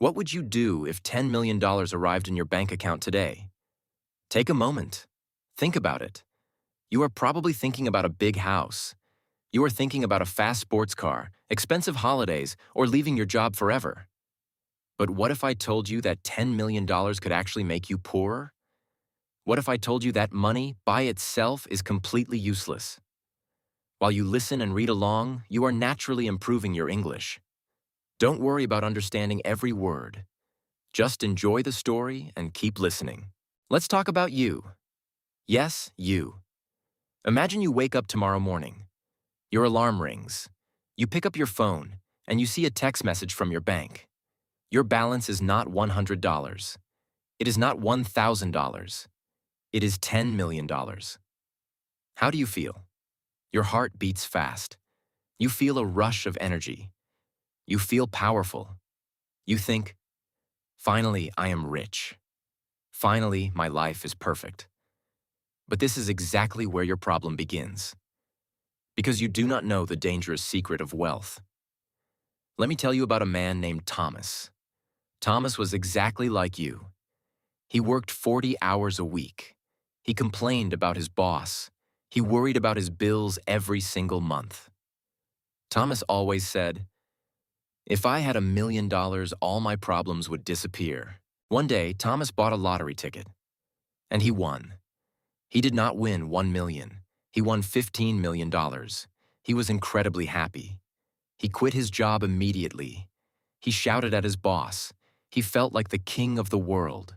What would you do if $10 million arrived in your bank account today? Take a moment. Think about it. You are probably thinking about a big house. You are thinking about a fast sports car, expensive holidays, or leaving your job forever. But what if I told you that $10 million could actually make you poorer? What if I told you that money, by itself, is completely useless? While you listen and read along, you are naturally improving your English. Don't worry about understanding every word. Just enjoy the story and keep listening. Let's talk about you. Yes, you. Imagine you wake up tomorrow morning. Your alarm rings. You pick up your phone, and you see a text message from your bank. Your balance is not $100. It is not $1,000. It is $10 million. How do you feel? Your heart beats fast. You feel a rush of energy. You feel powerful. You think, finally, I am rich. Finally, my life is perfect. But this is exactly where your problem begins. Because you do not know the dangerous secret of wealth. Let me tell you about a man named Thomas. Thomas was exactly like you. He worked 40 hours a week. He complained about his boss. He worried about his bills every single month. Thomas always said, "If I had $1 million, all my problems would disappear." One day, Thomas bought a lottery ticket. And he won. He did not win 1 million. He won $15 million. He was incredibly happy. He quit his job immediately. He shouted at his boss. He felt like the king of the world.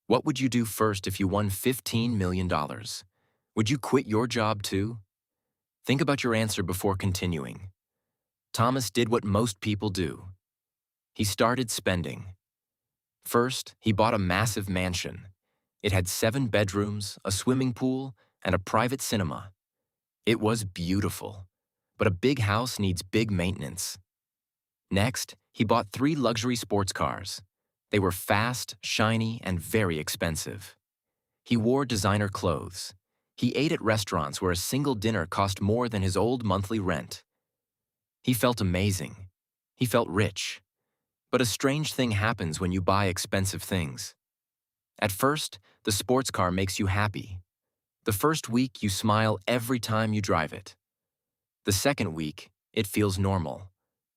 What would you do first if you won $15 million? Would you quit your job too? Think about your answer before continuing. Thomas did what most people do. He started spending. First, he bought a massive mansion. It had 7 bedrooms, a swimming pool, and a private cinema. It was beautiful, but a big house needs big maintenance. Next, he bought 3 luxury sports cars. They were fast, shiny, and very expensive. He wore designer clothes. He ate at restaurants where a single dinner cost more than his old monthly rent. He felt amazing. He felt rich. But a strange thing happens when you buy expensive things. At first, the sports car makes you happy. The first week, you smile every time you drive it. The second week, it feels normal.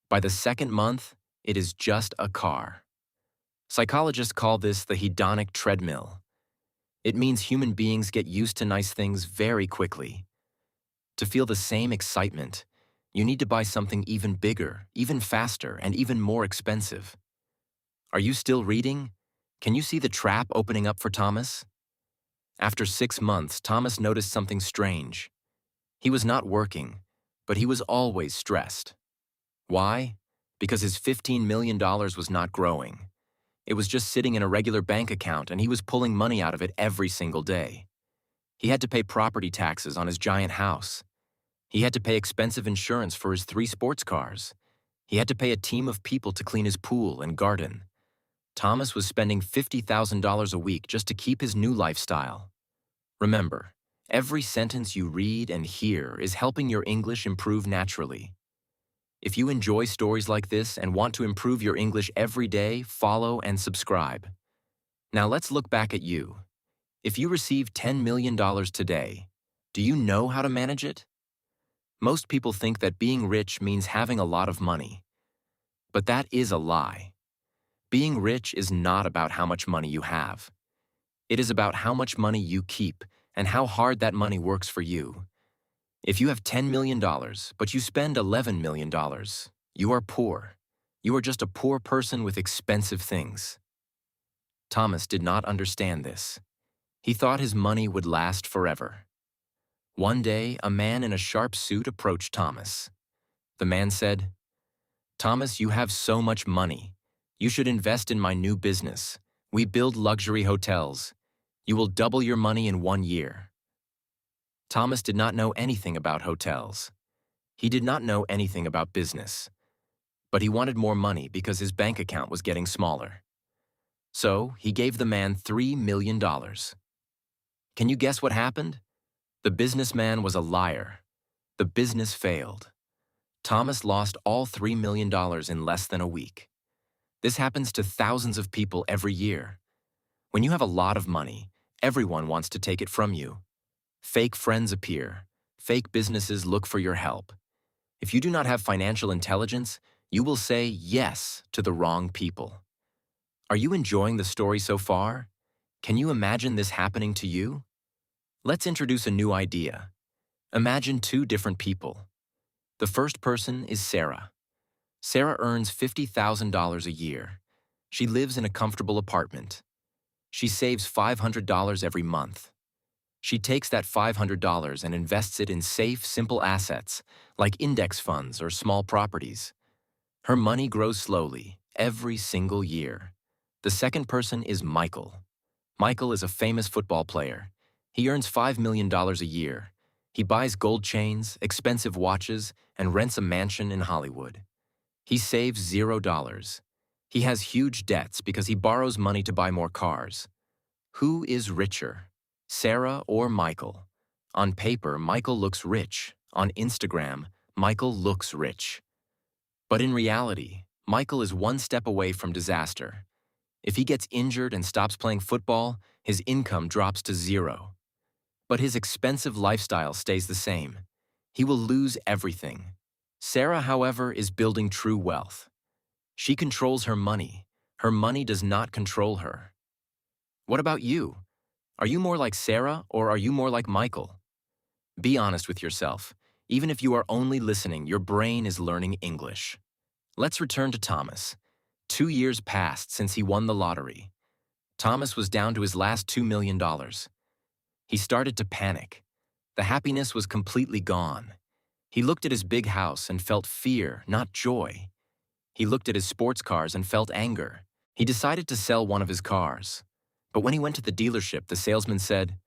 By the second month, it is just a car. Psychologists call this the hedonic treadmill. It means human beings get used to nice things very quickly. To feel the same excitement, you need to buy something even bigger, even faster, and even more expensive. Are you still reading? Can you see the trap opening up for Thomas? After 6 months, Thomas noticed something strange. He was not working, but he was always stressed. Why? Because his $15 million was not growing. It was just sitting in a regular bank account, and he was pulling money out of it every single day. He had to pay property taxes on his giant house. He had to pay expensive insurance for his 3 sports cars. He had to pay a team of people to clean his pool and garden. Thomas was spending $50,000 a week just to keep his new lifestyle. Remember, every sentence you read and hear is helping your English improve naturally. If you enjoy stories like this and want to improve your English every day, follow and subscribe. Now let's look back at you. If you receive $10 million today, do you know how to manage it? Most people think that being rich means having a lot of money. But that is a lie. Being rich is not about how much money you have. It is about how much money you keep and how hard that money works for you. If you have $10 million, but you spend $11 million, you are poor. You are just a poor person with expensive things. Thomas did not understand this. He thought his money would last forever. One day, a man in a sharp suit approached Thomas. The man said, "Thomas, you have so much money. You should invest in my new business. We build luxury hotels. You will double your money in 1 year." Thomas did not know anything about hotels. He did not know anything about business. But he wanted more money because his bank account was getting smaller. So he gave the man $3 million. Can you guess what happened? The businessman was a liar. The business failed. Thomas lost all $3 million in less than a week. This happens to thousands of people every year. When you have a lot of money, everyone wants to take it from you. Fake friends appear. Fake businesses look for your help. If you do not have financial intelligence, you will say yes to the wrong people. Are you enjoying the story so far? Can you imagine this happening to you? Let's introduce a new idea. Imagine two different people. The first person is Sarah. Sarah earns $50,000 a year. She lives in a comfortable apartment. She saves $500 every month. She takes that $500 and invests it in safe, simple assets, like index funds or small properties. Her money grows slowly, every single year. The second person is Michael. Michael is a famous football player. He earns $5 million a year. He buys gold chains, expensive watches, and rents a mansion in Hollywood. He saves $0. He has huge debts because he borrows money to buy more cars. Who is richer, Sarah or Michael? On paper, Michael looks rich. On Instagram, Michael looks rich. But in reality, Michael is one step away from disaster. If he gets injured and stops playing football, his income drops to zero. But his expensive lifestyle stays the same. He will lose everything. Sarah, however, is building true wealth. She controls her money. Her money does not control her. What about you? Are you more like Sarah or are you more like Michael? Be honest with yourself. Even if you are only listening, your brain is learning English. Let's return to Thomas. 2 years passed since he won the lottery. Thomas was down to his last $2 million. He started to panic. The happiness was completely gone. He looked at his big house and felt fear, not joy. He looked at his sports cars and felt anger. He decided to sell one of his cars. But when he went to the dealership, the salesman said,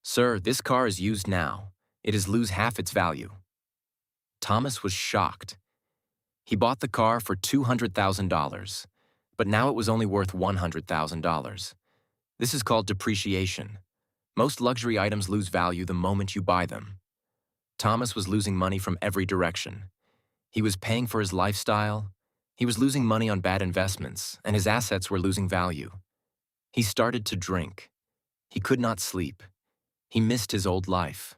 "Sir, this car is used now. It has lose half its value." Thomas was shocked. He bought the car for $200,000, but now it was only worth $100,000. This is called depreciation. Most luxury items lose value the moment you buy them. Thomas was losing money from every direction. He was paying for his lifestyle, he was losing money on bad investments, and his assets were losing value. He started to drink. He could not sleep. He missed his old life.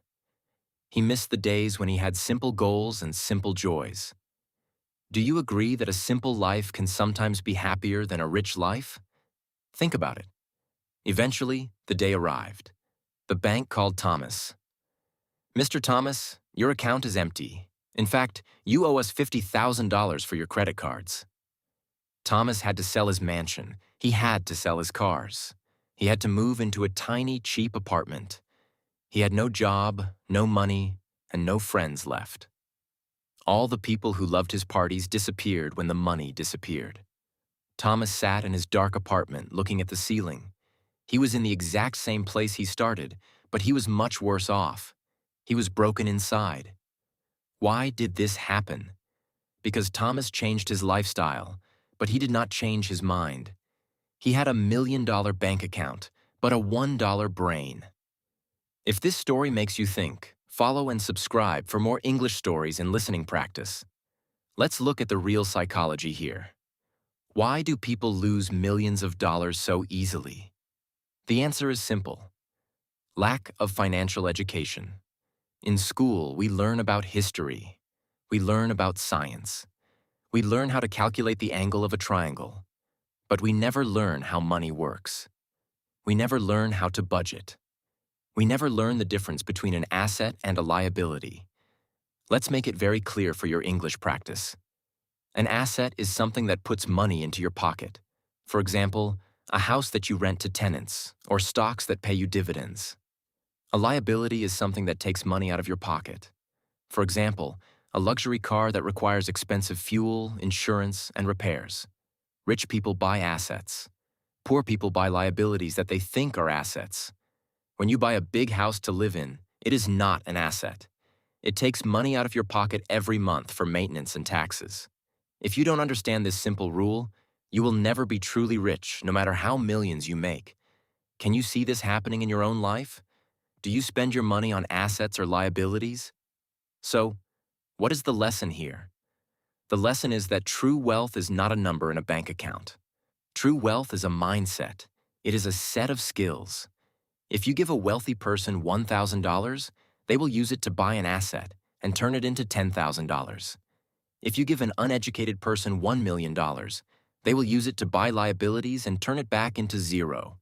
He missed the days when he had simple goals and simple joys. Do you agree that a simple life can sometimes be happier than a rich life? Think about it. Eventually, the day arrived. The bank called Thomas. "Mr. Thomas, your account is empty. In fact, you owe us $50,000 for your credit cards." Thomas had to sell his mansion. He had to sell his cars. He had to move into a tiny, cheap apartment. He had no job, no money, and no friends left. All the people who loved his parties disappeared when the money disappeared. Thomas sat in his dark apartment looking at the ceiling. He was in the exact same place he started, but he was much worse off. He was broken inside. Why did this happen? Because Thomas changed his lifestyle, but he did not change his mind. He had $1 million bank account, but a $1 brain. If this story makes you think, follow and subscribe for more English stories and listening practice. Let's look at the real psychology here. Why do people lose millions of dollars so easily? The answer is simple. Lack of financial education. In school, we learn about history. We learn about science. We learn how to calculate the angle of a triangle. But we never learn how money works. We never learn how to budget. We never learn the difference between an asset and a liability. Let's make it very clear for your English practice. An asset is something that puts money into your pocket. For example, a house that you rent to tenants, or stocks that pay you dividends. A liability is something that takes money out of your pocket. For example, a luxury car that requires expensive fuel, insurance, and repairs. Rich people buy assets. Poor people buy liabilities that they think are assets. When you buy a big house to live in, it is not an asset. It takes money out of your pocket every month for maintenance and taxes. If you don't understand this simple rule, you will never be truly rich, no matter how millions you make. Can you see this happening in your own life? Do you spend your money on assets or liabilities? So, what is the lesson here? The lesson is that true wealth is not a number in a bank account. True wealth is a mindset. It is a set of skills. If you give a wealthy person $1,000, they will use it to buy an asset and turn it into $10,000. If you give an uneducated person $1 million, they will use it to buy liabilities and turn it back into zero.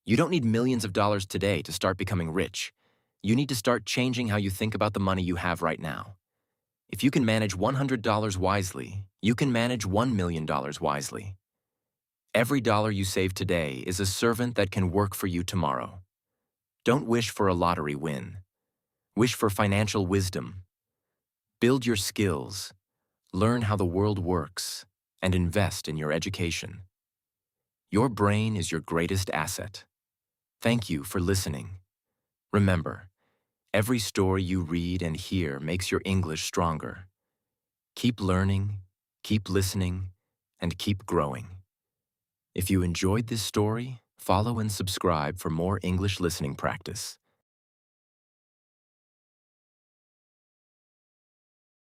You don't need millions of dollars today to start becoming rich. You need to start changing how you think about the money you have right now. If you can manage $100 wisely, you can manage $1 million wisely. Every dollar you save today is a servant that can work for you tomorrow. Don't wish for a lottery win. Wish for financial wisdom. Build your skills, learn how the world works, and invest in your education. Your brain is your greatest asset. Thank you for listening. Remember, every story you read and hear makes your English stronger. Keep learning, keep listening, and keep growing. If you enjoyed this story, follow and subscribe for more English listening practice.